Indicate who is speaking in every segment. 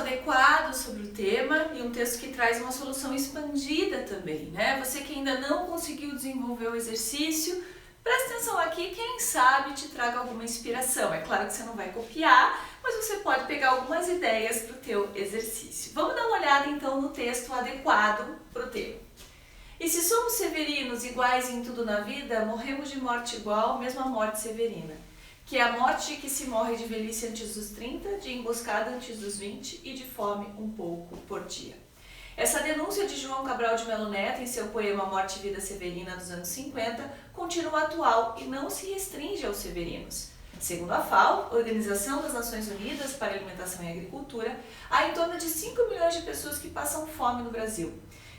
Speaker 1: adequado sobre o tema e um texto que traz uma solução expandida também, né? Você que ainda não conseguiu desenvolver o exercício, presta atenção aqui, quem sabe te traga alguma inspiração. É claro que você não vai copiar, mas você pode pegar algumas ideias para o teu exercício. Vamos dar uma olhada então no texto adequado para o tema. E se somos severinos iguais em tudo na vida, morremos de morte igual, mesmo a morte severina, que é a morte que se morre de velhice antes dos 30, de emboscada antes dos 20 e de fome um pouco por dia. Essa denúncia de João Cabral de Melo Neto em seu poema Morte e Vida Severina dos anos 50 continua atual e não se restringe aos severinos. Segundo a FAO, Organização das Nações Unidas para a Alimentação e Agricultura, há em torno de 5 milhões de pessoas que passam fome no Brasil.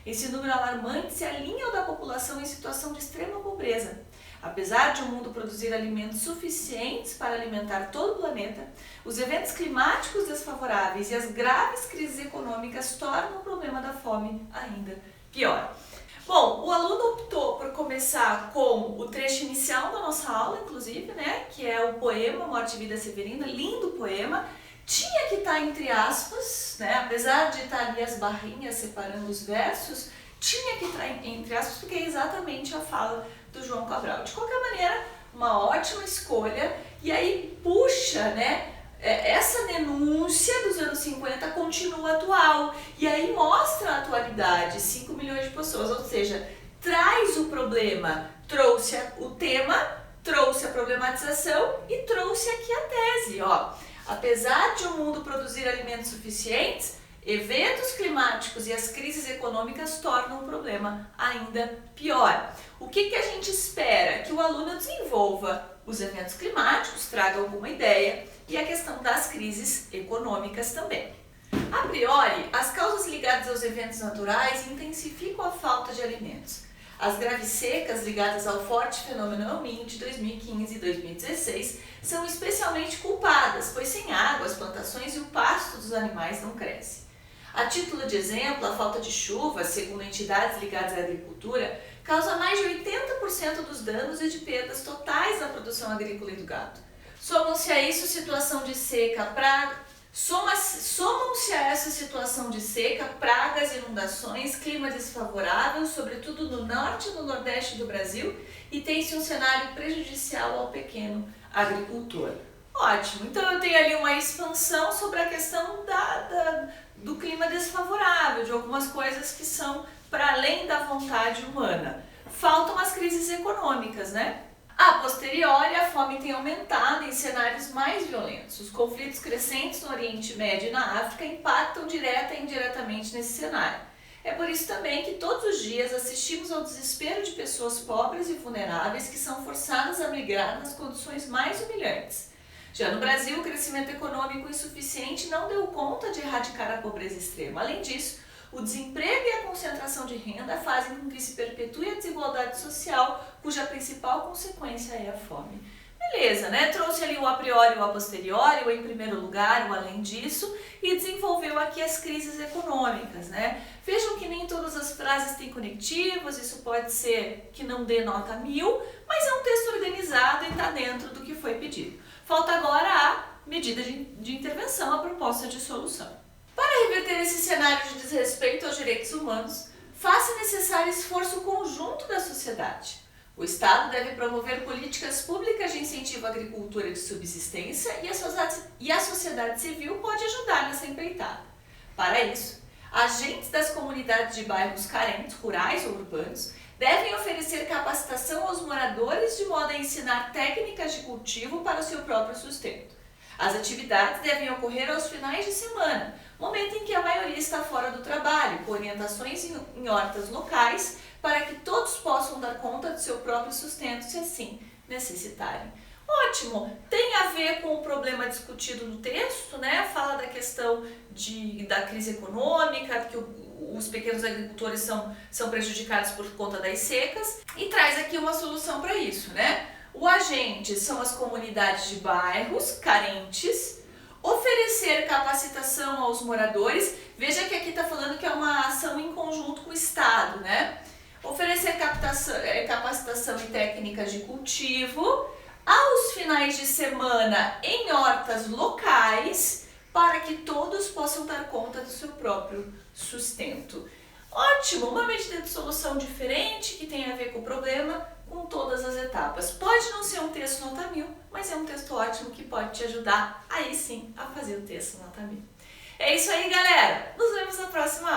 Speaker 1: Esse número alarmante se alinha ao da população em situação de extrema pobreza. Apesar de o mundo produzir alimentos suficientes para alimentar todo o planeta, os eventos climáticos desfavoráveis e as graves crises econômicas tornam o problema da fome ainda pior. Bom, o aluno optou por começar com o trecho inicial da nossa aula, inclusive, né, que é o poema Morte e Vida Severina, lindo poema. Tinha que estar entre aspas, né? Apesar de estar ali as barrinhas separando os versos, tinha que estar entre aspas porque é exatamente a fala do João Cabral. De qualquer maneira, uma ótima escolha e aí puxa, né? Essa denúncia dos anos 50 continua atual e aí mostra a atualidade, 5 milhões de pessoas, ou seja, traz o problema, trouxe o tema, trouxe a problematização e trouxe aqui a tese, ó. Apesar de o mundo produzir alimentos suficientes, eventos climáticos e as crises econômicas tornam o problema ainda pior. O que a gente espera? Que o aluno desenvolva os eventos climáticos, traga alguma ideia e a questão das crises econômicas também. A priori, as causas ligadas aos eventos naturais intensificam a falta de alimentos. As graves secas ligadas ao forte fenômeno El Niño de 2015 e 2016 são especialmente culpadas, pois sem água as plantações e o pasto dos animais não crescem. A título de exemplo, a falta de chuva, segundo entidades ligadas à agricultura, causa mais de 80% dos danos e de perdas totais da produção agrícola e do gado. Somam-se a isso situação de seca, Somam-se a essa situação de seca, pragas, inundações, clima desfavorável, sobretudo no norte e no nordeste do Brasil, e tem-se um cenário prejudicial ao pequeno agricultor. Ótimo, então eu tenho ali uma expansão sobre a questão do clima desfavorável, de algumas coisas que são para além da vontade humana. Faltam as crises econômicas, né? A posteriori, a fome tem aumentado em cenários mais violentos. Os conflitos crescentes no Oriente Médio e na África impactam direta e indiretamente nesse cenário. É por isso também que todos os dias assistimos ao desespero de pessoas pobres e vulneráveis que são forçadas a migrar nas condições mais humilhantes. Já no Brasil, o crescimento econômico insuficiente não deu conta de erradicar a pobreza extrema. Além disso, o desemprego e a concentração de renda fazem com que se perpetue a desigualdade social, cuja principal consequência é a fome. Beleza, né? Trouxe ali o a priori e o a posteriori, o em primeiro lugar, o além disso, e desenvolveu aqui as crises econômicas, né? Vejam que nem todas as frases têm conectivos, isso pode ser que não dê nota 1000, mas é um texto organizado e está dentro do que foi pedido. Falta agora a medida de intervenção, a proposta de solução. Para reverter esse cenário de desrespeito aos direitos humanos, faz-se necessário esforço conjunto da sociedade. O Estado deve promover políticas públicas de incentivo à agricultura de subsistência e a sociedade civil pode ajudar nessa empreitada. Para isso, agentes das comunidades de bairros carentes, rurais ou urbanos, devem oferecer capacitação aos moradores de modo a ensinar técnicas de cultivo para o seu próprio sustento. As atividades devem ocorrer aos finais de semana, momento em que a maioria está fora do trabalho, com orientações em hortas locais para que todos possam dar conta do seu próprio sustento, se assim necessitarem. Ótimo! Tem a ver com o problema discutido no texto, né? Fala da questão da crise econômica, que os pequenos agricultores são prejudicados por conta das secas, e traz aqui uma solução para isso, né? O agente são as comunidades de bairros carentes, oferecer capacitação aos moradores, veja que aqui está falando que é uma ação em conjunto com o Estado, né? Oferecer capacitação em técnicas de cultivo, aos finais de semana em hortas locais, para que todos possam dar conta do seu próprio sustento. Ótimo! Uma medida de solução diferente que tem a ver com o problema, com todas as etapas. Pode não ser um texto nota 1000, mas é um texto ótimo que pode te ajudar aí sim a fazer o texto nota 1000. É isso aí, galera! Nos vemos na próxima aula!